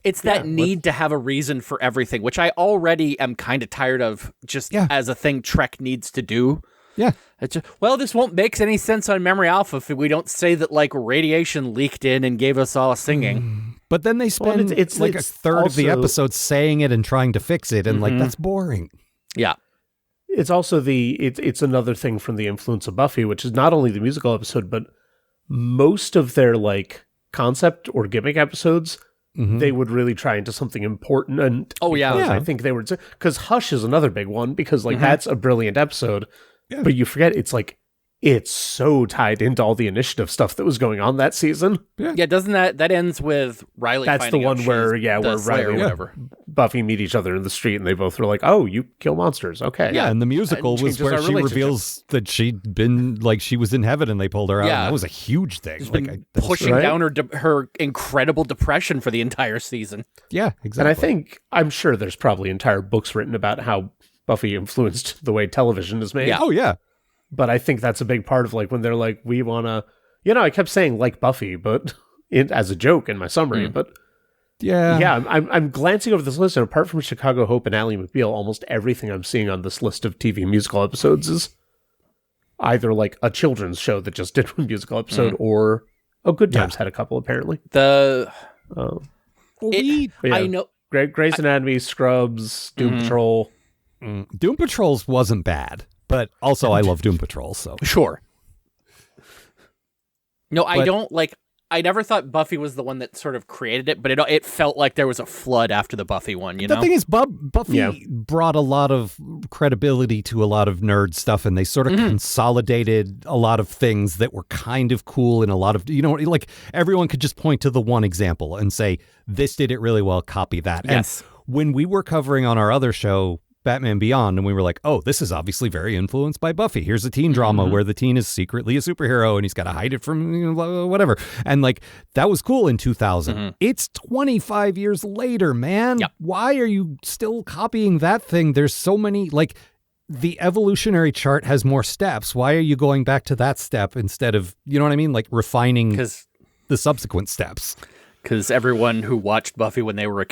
It's that need to have a reason for everything, which I already am kind of tired of just as a thing Trek needs to do. Yeah. It's just, well, this won't make any sense on Memory Alpha if we don't say that, like, radiation leaked in and gave us all singing. But then they spend it's a third of the episode saying it and trying to fix it, and like, that's boring. Yeah. It's also it's another thing from the influence of Buffy, which is not only the musical episode, but most of their, like, concept or gimmick episodes, they would really try into something important. And I think they would, because Hush is another big one, because like that's a brilliant episode, but you forget it's like it's so tied into all the initiative stuff that was going on that season. Doesn't that ends with Riley? That's the one where where Riley and Buffy meet each other in the street, and they both were like, "Oh, you kill monsters, okay." Yeah, and the musical was where she reveals that she'd been like she was in heaven, and they pulled her out. And that was a huge thing. She's been pushing down her incredible depression for the entire season. Yeah, exactly. And I'm sure there's probably entire books written about how Buffy influenced the way television is made. Yeah. Oh yeah. But I think that's a big part of like when they're like, we want to, I kept saying like Buffy, but as a joke in my summary, but I'm glancing over this list, and apart from Chicago Hope and Ally McBeal, almost everything I'm seeing on this list of TV musical episodes is either like a children's show that just did one musical episode or Good Times had a couple apparently. I know Grey's Anatomy, Scrubs, Doom Patrol. Doom Patrol's wasn't bad. But also, I love Doom Patrol, so. Sure. No, I never thought Buffy was the one that sort of created it, but it felt like there was a flood after the Buffy one, you know? The thing is, Buffy brought a lot of credibility to a lot of nerd stuff, and they sort of consolidated a lot of things that were kind of cool and a lot of, like everyone could just point to the one example and say, this did it really well, copy that. Yes. And when we were covering on our other show, Batman Beyond, and we were like, oh, this is obviously very influenced by Buffy. Here's a teen drama where the teen is secretly a superhero and he's got to hide it from whatever. And like, that was cool in 2000. It's 25 years later, man. Yep. Why are you still copying that thing? There's so many, like, the evolutionary chart has more steps. Why are you going back to that step instead of, you know what I mean? Like refining the subsequent steps. Because everyone who watched Buffy when they were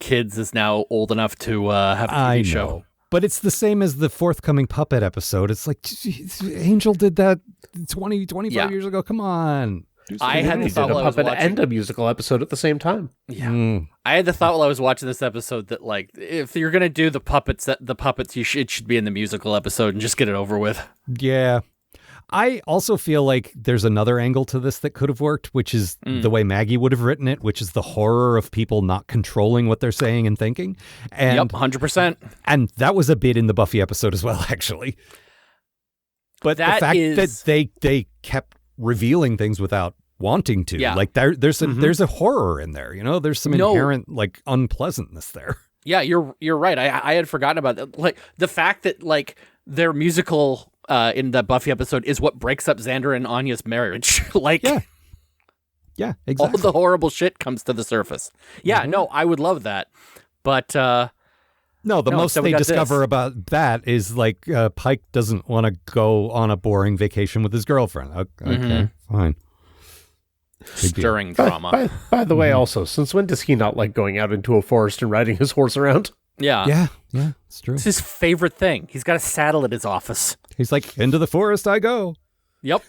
kids is now old enough to have a TV show. But it's the same as the forthcoming Puppet episode. It's like, Angel did that 25 years ago. Come on. I had the thought while I was watching, and a musical episode at the same time. Yeah, I had the thought while I was watching this episode that like, if you're gonna do the puppets, it should be in the musical episode and just get it over with. Yeah. I also feel like there's another angle to this that could have worked, which is the way Maggie would have written it, which is the horror of people not controlling what they're saying and thinking. And, yep, 100%. And that was a bit in the Buffy episode as well, actually. But the fact that they kept revealing things without wanting to, like there's a horror in there, there's some inherent like unpleasantness there. Yeah, you're right. I had forgotten about that. Like the fact that like their musical in the Buffy episode is what breaks up Xander and Anya's marriage. Like, yeah, exactly. All the horrible shit comes to the surface. Yeah, no, I would love that. But most they discover about that is like Pike doesn't want to go on a boring vacation with his girlfriend. Okay, fine. Stirring drama. By the way, also, since when does he not like going out into a forest and riding his horse around? Yeah, it's true. It's his favorite thing. He's got a saddle at his office. He's like, into the forest I go. Yep.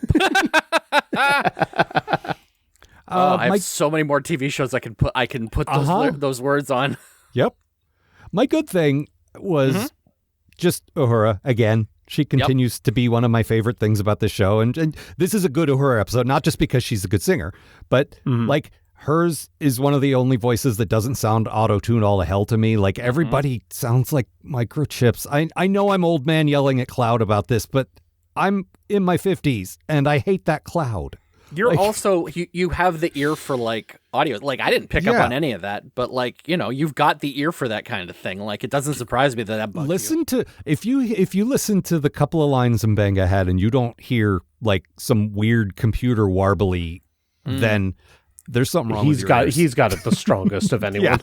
I have so many more TV shows I can put those words on. Yep. My good thing was just Uhura again. She continues to be one of my favorite things about this show, and this is a good Uhura episode, not just because she's a good singer, but like hers is one of the only voices that doesn't sound auto-tuned all to hell to me. Like everybody sounds like microchips. I know I'm old man yelling at Cloud about this, but I'm in my 50s and I hate that Cloud. You're like, also, you have the ear for like audio. Like I didn't pick up on any of that, but like, you've got the ear for that kind of thing. Like it doesn't surprise me that bugs you. If you listen to the couple of lines Mbenga had and you don't hear like some weird computer warbly, then there's something wrong with your ears. He's got it the strongest of anyone.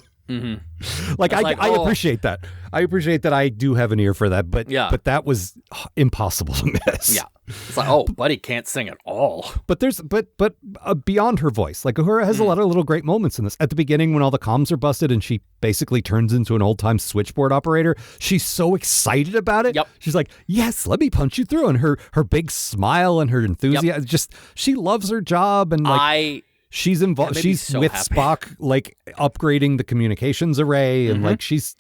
Like I appreciate that. I appreciate that I do have an ear for that, but that was impossible to miss. Yeah. It's like, buddy can't sing at all. But beyond her voice, like Uhura has a lot of little great moments in this. At the beginning when all the comms are busted and she basically turns into an old-time switchboard operator, she's so excited about it. Yep. She's like, yes, let me punch you through. And her big smile and her enthusiasm, just she loves her job and like she's involved. She's so with happy. Spock, like upgrading the communications array, and like she's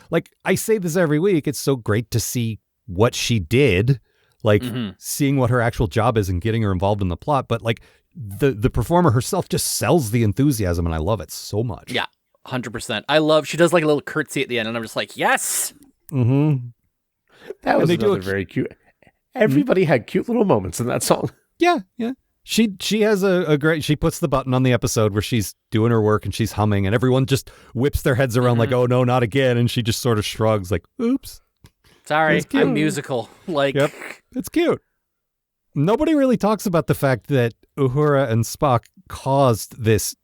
like, I say this every week. It's so great to see what she did, like seeing what her actual job is and getting her involved in the plot. But like the performer herself just sells the enthusiasm, and I love it so much. Yeah, 100%. She does like a little curtsy at the end, and I'm just like, yes. That was another very cute. Everybody had cute little moments in that song. Yeah. She has a great, she puts the button on the episode where she's doing her work and she's humming and everyone just whips their heads around like, oh no, not again. And she just sort of shrugs like, oops. Sorry, I'm musical. Like, yep, it's cute. Nobody really talks about the fact that Uhura and Spock caused this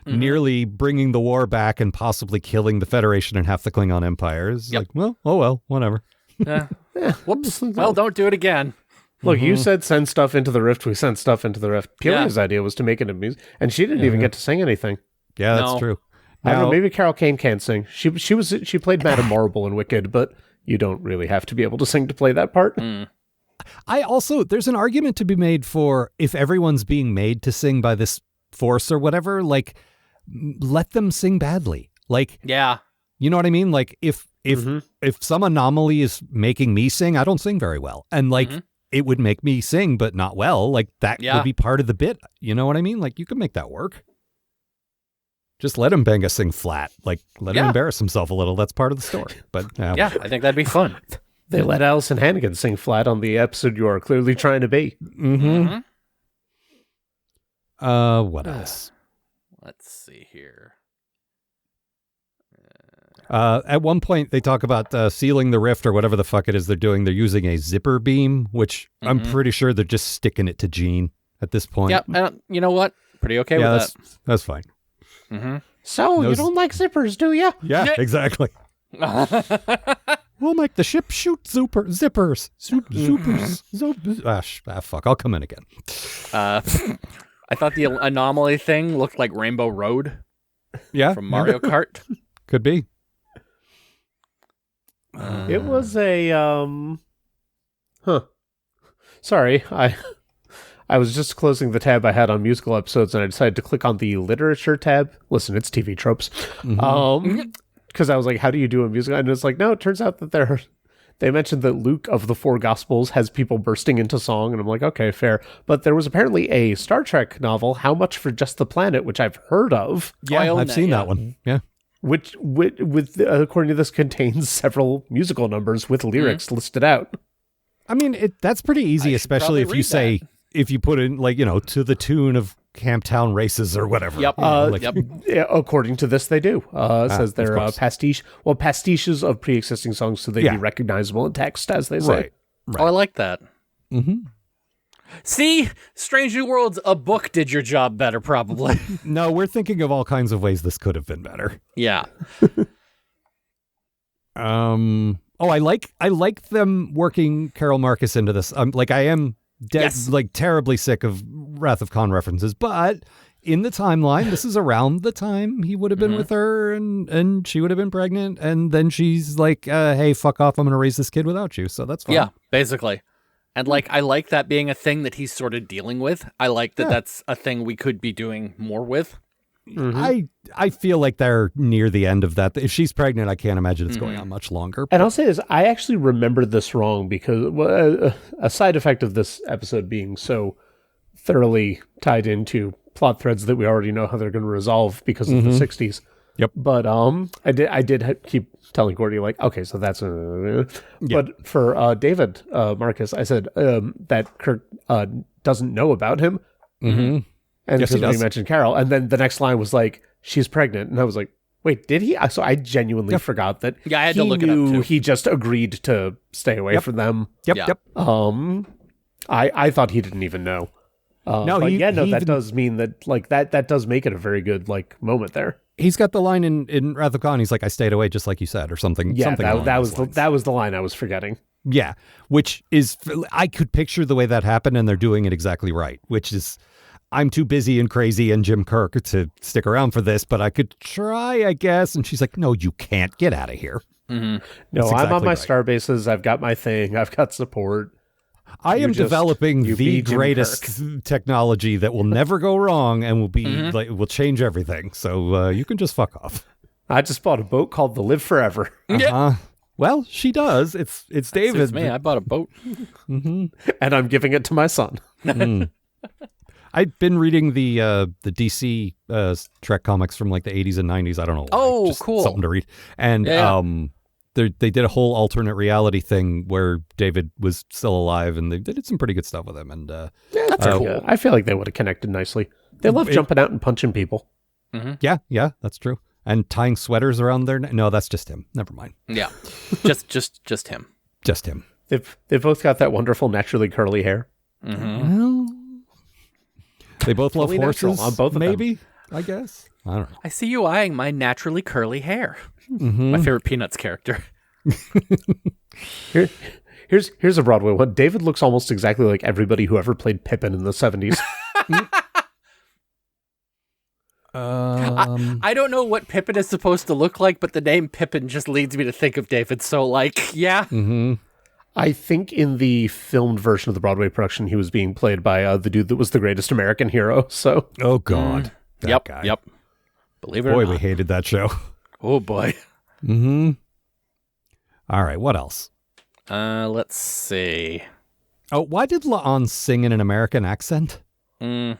nearly bringing the war back and possibly killing the Federation and half the Klingon Empire. It's like, well, whatever. Whoops. Well, don't do it again. Look, you said send stuff into the rift. We sent stuff into the rift. Pelia's idea was to make it a music, and she didn't even get to sing anything. Yeah, that's true. I don't know. Maybe Carol Kane can't sing. She played Madame Marble in Wicked, but you don't really have to be able to sing to play that part. There's an argument to be made for if everyone's being made to sing by this force or whatever, like let them sing badly. Like, yeah, you know what I mean? Like if if some anomaly is making me sing, I don't sing very well. And like it would make me sing, but not well. Like that would be part of the bit. You know what I mean? Like you could make that work. Just let him Benga sing flat. Like let him embarrass himself a little. That's part of the story. But yeah, I think that'd be fun. They let Allison Hannigan sing flat on the episode you are clearly trying to be. What else? Let's see here. At one point, they talk about sealing the rift or whatever the fuck it is they're doing. They're using a zipper beam, which I'm pretty sure they're just sticking it to Jean at this point. Yep. You know what? Pretty okay with that. That's fine. So, you don't like zippers, do you? Yeah, exactly. We'll make the ship shoot zippers. Fuck, I'll come in again. I thought the anomaly thing looked like Rainbow Road. Yeah. From Mario Kart. Could be. It was a, Sorry, I was just closing the tab I had on musical episodes, and I decided to click on the literature tab. Listen, it's TV tropes. Because I was like, how do you do a musical? And it's like, no, it turns out that they mentioned that Luke of the Four Gospels has people bursting into song, and I'm like, okay, fair. But there was apparently a Star Trek novel, How Much for Just the Planet, which I've heard of. Yeah, I've seen that one. Yeah. Which according to this, contains several musical numbers with lyrics listed out. I mean, that's pretty easy, especially if you say, if you put in, like, to the tune of Camptown Races or whatever. Yep. Yeah, according to this, they do. It says they're pastiches of pre-existing songs, so they'd be recognizable in text, as they say. Right. Oh, I like that. See? Strange New Worlds, a book did your job better, probably. No, we're thinking of all kinds of ways this could have been better. Yeah. I like them working Carol Marcus into this. I am terribly sick of Wrath of Khan references, but in the timeline, this is around the time he would have been with her, and she would have been pregnant, and then she's like, hey, fuck off, I'm going to raise this kid without you, so that's fine. Yeah, basically. And I like that being a thing that he's sort of dealing with. I like that that's a thing we could be doing more with. I feel like they're near the end of that. If she's pregnant, I can't imagine it's going on much longer. And I'll say this, I actually remembered this wrong because a side effect of this episode being so thoroughly tied into plot threads that we already know how they're going to resolve because of the 60s. Yep. But I did keep telling Gordy, like, okay, so that's but for David Marcus, I said that Kirk doesn't know about him. And yes, he does. He mentioned Carol, and then the next line was like, she's pregnant, and I was like, wait, did he? So I genuinely forgot that. Yeah, I had to look it up too. He just agreed to stay away from them. Yep. I thought he didn't even know. That does mean that that does make it a very good moment there. He's got the line in Wrath of Khan. He's like, I stayed away just like you said, or something. Yeah, something that was the line I was forgetting. Yeah, which is, I could picture the way that happened, and they're doing it exactly right, which is, I'm too busy and crazy and Jim Kirk to stick around for this, but I could try, I guess. And she's like, no, you can't, get out of here. No, I'm on my star bases. I've got my thing. I've got support. I am developing the greatest technology that will never go wrong and will be will change everything. So you can just fuck off. I just bought a boat called the Live Forever. Well, she does. It's David. It's me. I bought a boat, and I'm giving it to my son. I've been reading the DC Trek comics from the 80s and 90s. I don't know why. Oh, just cool. Something to read. And they did a whole alternate reality thing where David was still alive, and they did some pretty good stuff with him. And that's cool. I feel like they would have connected nicely. They love jumping out and punching people. Yeah, that's true. And tying sweaters around their neck. No, that's just him. Never mind. Yeah, just him. Just him. They've both got that wonderful naturally curly hair. Well, they both love horses. On both of maybe. Them. I guess. I don't know. I see you eyeing my naturally curly hair. My favorite Peanuts character. Here's a Broadway one. David looks almost exactly like everybody who ever played Pippin in the 70s. I don't know what Pippin is supposed to look like, but the name Pippin just leads me to think of David. So, yeah. I think in the filmed version of the Broadway production, he was being played by the dude that was the greatest American hero. So, oh god, that guy. Yep. Believe it or boy, not, we hated that show. Oh boy. All right, what else? Let's see. Oh, why did La'an sing in an American accent? Mm,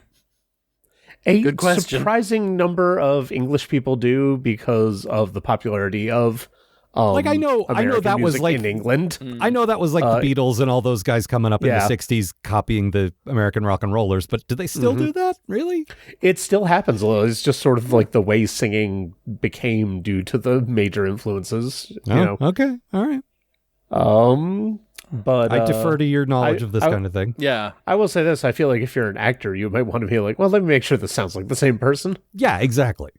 A Good question. surprising number of English people do because of the popularity of I know American that was music like in England. I know that was like the Beatles and all those guys coming up yeah. in the 60s copying the American rock and rollers, but do they still do that? Really? It still happens, although it's just sort of like the way singing became due to the major influences. You know. Okay. All right. But I defer to your knowledge of this kind of thing. yeah. I will say this: I feel like if you're an actor, you might want to be like, well, let me make sure this sounds like the same person. Yeah, exactly.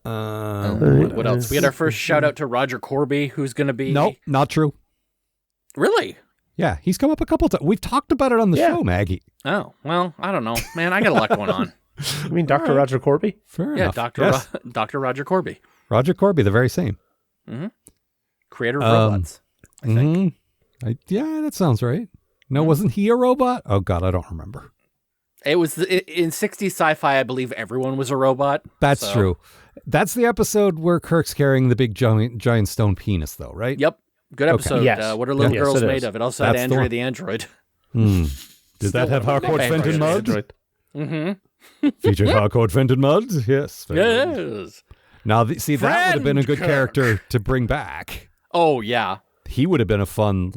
What else? We had our first shout out to Roger Corby, who's going to be. Nope, not true. Really? Yeah, he's come up a couple times. We've talked about it on the show, Maggie. Oh, well, I don't know. Man, I got a lot going on. I mean, Dr. Roger Corby? Fair Yeah, enough. Dr. Roger Corby. Roger Corby, the very same. Creator of robots, I think. Yeah, that sounds right. No, wasn't he a robot? Oh, God, I don't remember. It was in 60s sci-fi, I believe everyone was a robot. That's true. That's the episode where Kirk's carrying the big giant stone penis, though, right? Yep. Good episode. Yes. What are little Yes, girls it made is. of? It also That's had the Andrea one. the android. Did that have Harcourt Fenton Mud? Featured Harcourt Fenton Mud? Yes. Yes. Now, that would have been a good character to bring back. Oh, yeah. He would have been a fun,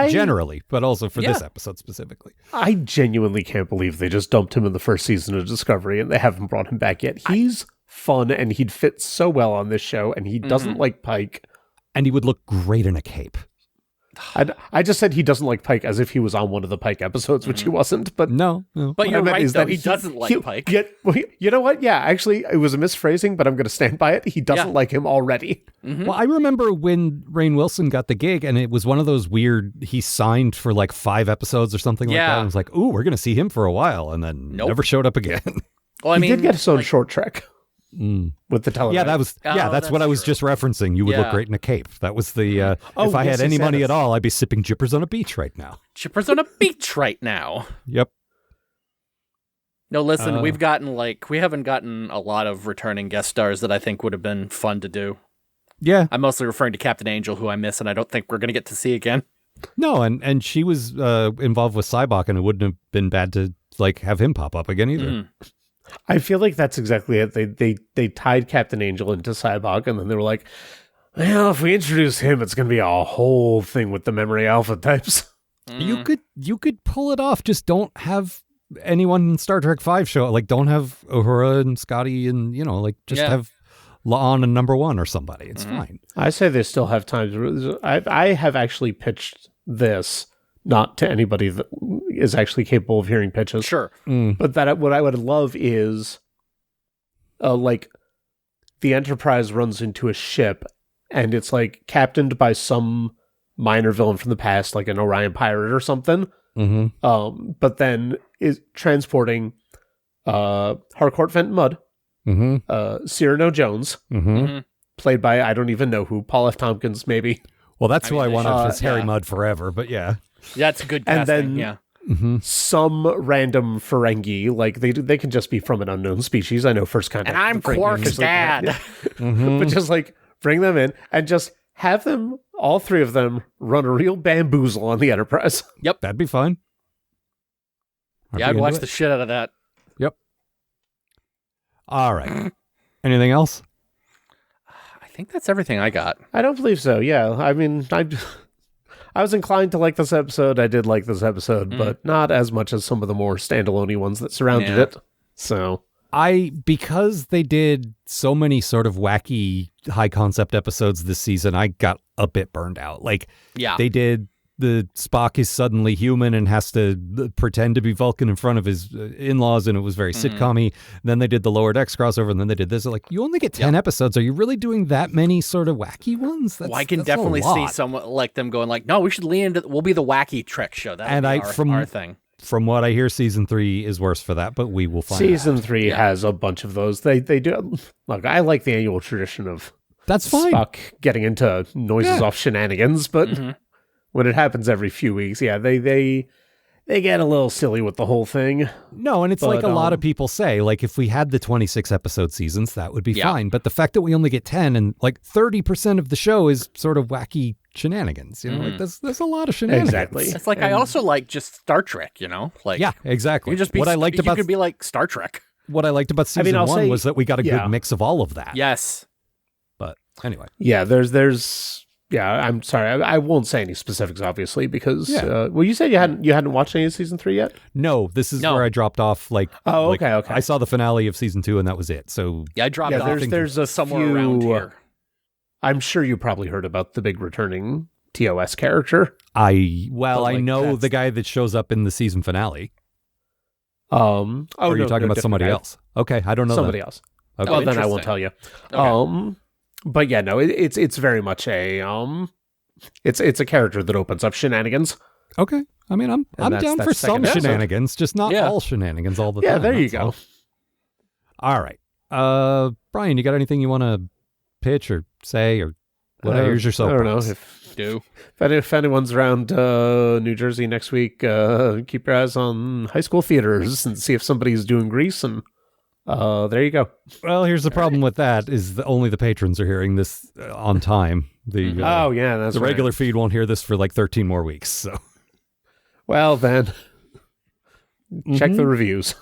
generally, but also for this episode specifically. I genuinely can't believe they just dumped him in the first season of Discovery and they haven't brought him back yet. He's fun and he'd fit so well on this show, and he doesn't like Pike. And he would look great in a cape. I just said he doesn't like Pike as if he was on one of the Pike episodes, which he wasn't. But No. But what you're I meant right, is though. that He doesn't like Pike. You know what? Yeah, actually, it was a misphrasing, but I'm going to stand by it. He doesn't like him already. Well, I remember when Rainn Wilson got the gig, and it was one of those weird, he signed for like 5 episodes or something like that. And I was like, ooh, we're going to see him for a while, and then never showed up again. Well, I He mean, did get his own short trek with the television. Yeah, that's that's what I was true. just referencing. You would look Yeah. great in a cape. That was the, if I yes, had any yes, money yes. at all, I'd be sipping jippers on a beach right now. Chipper's on a beach right now. Yep. No, listen, we haven't gotten a lot of returning guest stars that I think would have been fun to do. Yeah. I'm mostly referring to Captain Angel, who I miss, and I don't think we're going to get to see again. No, and she was involved with Cybok, and it wouldn't have been bad to have him pop up again either. I feel like that's exactly it. They tied Captain Angel into Cybok, and then they were like, well, if we introduce him, it's going to be a whole thing with the memory alpha types. You could pull it off. Just don't have anyone in Star Trek V show. Like, don't have Uhura and Scotty and, just have La'an and Number One or somebody. It's fine. I say they still have time. I have actually pitched this not to anybody that is actually capable of hearing pitches. Sure. But that what I would love is, the Enterprise runs into a ship, and it's captained by some minor villain from the past, like an Orion pirate or something. Mm-hmm. But then is transporting Harcourt Fenton Mudd, Cyrano Jones, played by I don't even know who, Paul F. Tompkins, maybe. Well, that's who I they wanted as Harry yeah. Mudd forever, but yeah. Yeah, it's a good And casting. then- some random Ferengi, they can just be from an unknown species. I know First Contact. And I'm Ferengi Quark's officially- dad. But just bring them in and just have them, all 3 of them, run a real bamboozle on the Enterprise. Yep. That'd be fun. Yeah, I'd watch the shit out of that. Yep. All right. Anything else? I think that's everything I got. I don't believe so. Yeah, I mean, I was inclined to like this episode. I did like this episode, but not as much as some of the more standalone ones that surrounded Yeah. it. So Because they did so many sort of wacky high concept episodes this season, I got a bit burned out. Yeah. They did the Spock is suddenly human and has to pretend to be Vulcan in front of his in-laws, and it was very sitcom-y. Then they did the Lower Decks crossover, and then they did this. You only get 10 episodes. Are you really doing that many sort of wacky ones? I can definitely see someone like them going no, we should lean into, we'll be the wacky Trek show. That'll be our thing. From what I hear, season 3 is worse for that, but we will find out. season 3 has a bunch of those. They do. Look, I like the annual tradition of That's fine. Spock getting into noises off shenanigans, but when it happens every few weeks, they they get a little silly with the whole thing. No, and it's But, like a lot of people say, like, if we had the 26 episode seasons, that would be Yeah. fine. But the fact that we only get 10 and like 30% of the show is sort of wacky shenanigans, you know, like there's a lot of shenanigans. Exactly. It's like I also like just Star Trek, you know? Like Yeah, exactly. you just be what I liked you about could be like Star Trek. what I liked about season I'll one say- was that we got a yeah. good mix of all of that. Yes. But anyway, Yeah, there's yeah, I'm sorry. I won't say any specifics, obviously, because Yeah. well, you said you hadn't watched any of season 3 yet. no, this is No. where I dropped off. Like, Oh, like, okay. I saw the finale of season 2 and that was it. So Yeah, I dropped Yeah, off there's a somewhere few, around here. I'm sure you probably heard about the big returning TOS character. I But, like, know that's- the guy that shows up in the season finale. Oh, Or are you no, talking no, about different somebody guy. else? Okay, I don't know. Somebody that. else. Okay. Well, then I won't interesting. tell you. Okay. But yeah, no, it's very much a it's a character that opens up shenanigans. Okay. I mean, I'm that's- down for that's some second episode. shenanigans, just not Yeah. all shenanigans all the Yeah, time. there you that's go. All right. Brian, you got anything you want to pitch or say or whatever? Here's your I don't know soapbox. if anyone's around New Jersey next week. Keep your eyes on high school theaters and see if somebody's doing Grease, and there you go. Well, here's the problem with that is that only the patrons are hearing this on time. The Oh yeah, that's the right. regular feed won't hear this for like 13 more weeks. So Well then, check the reviews.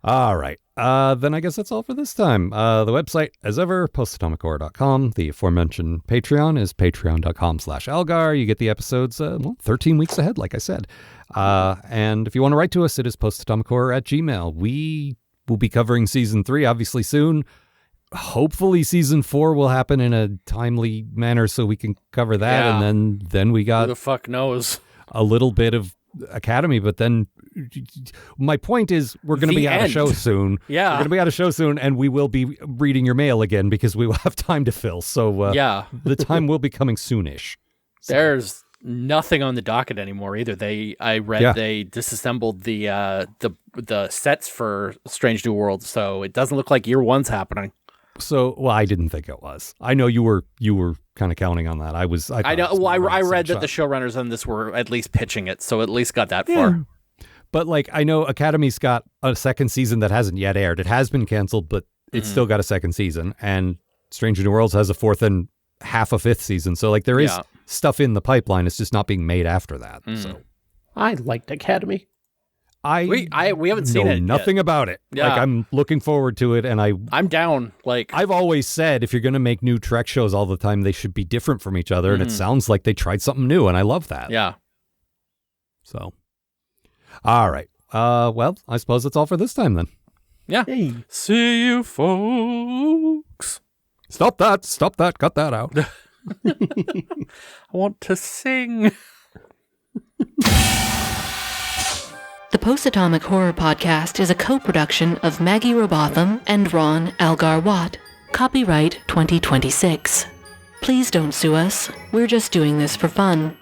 all right. Then I guess that's all for this time. The website, as ever, postatomichorror.com. The aforementioned Patreon is patreon.com/Algar. You get the episodes, 13 weeks ahead, like I said. And if you want to write to us, it is postatomichorror@gmail.com. We will be covering season 3, obviously, soon. Hopefully season 4 will happen in a timely manner so we can cover that. Yeah. And then we Who got the fuck knows? a little bit of Academy, but then my point is we're going to The be out of end. show soon. Yeah. We're going to be out of show soon, and we will be reading your mail again because we will have time to fill. So Yeah. the time will be coming soonish. There's nothing on the docket anymore either. I read Yeah. they disassembled the sets for Strange New Worlds, so it doesn't look like year 1's happening. So, well, I didn't think it was. I know you were kind of counting on that. I I thought know. it was Well, more I of a read that the shot. showrunners on this were at least pitching it, so at least got that Yeah. far. But like, I know Academy's got a second season that hasn't yet aired. It has been canceled, but it's still got a second season. And Stranger New Worlds has a fourth and half a fifth season. So like, there is Yeah. stuff in the pipeline. It's just not being made after that. So I liked Academy. We haven't seen know it yet. nothing about it. Yeah. Like, I'm looking forward to it, and I'm down. Like I've always said if you're going to make new Trek shows all the time, they should be different from each other, and it sounds like they tried something new, and I love that. yeah. So, all right. Well, I suppose that's all for this time then. Yeah. Hey. See you, folks. Stop that, cut that out. I want to sing. The Post-Atomic Horror Podcast is a co-production of Maggie Robotham and Ron Algar Watt. Copyright 2026. Please don't sue us. We're just doing this for fun.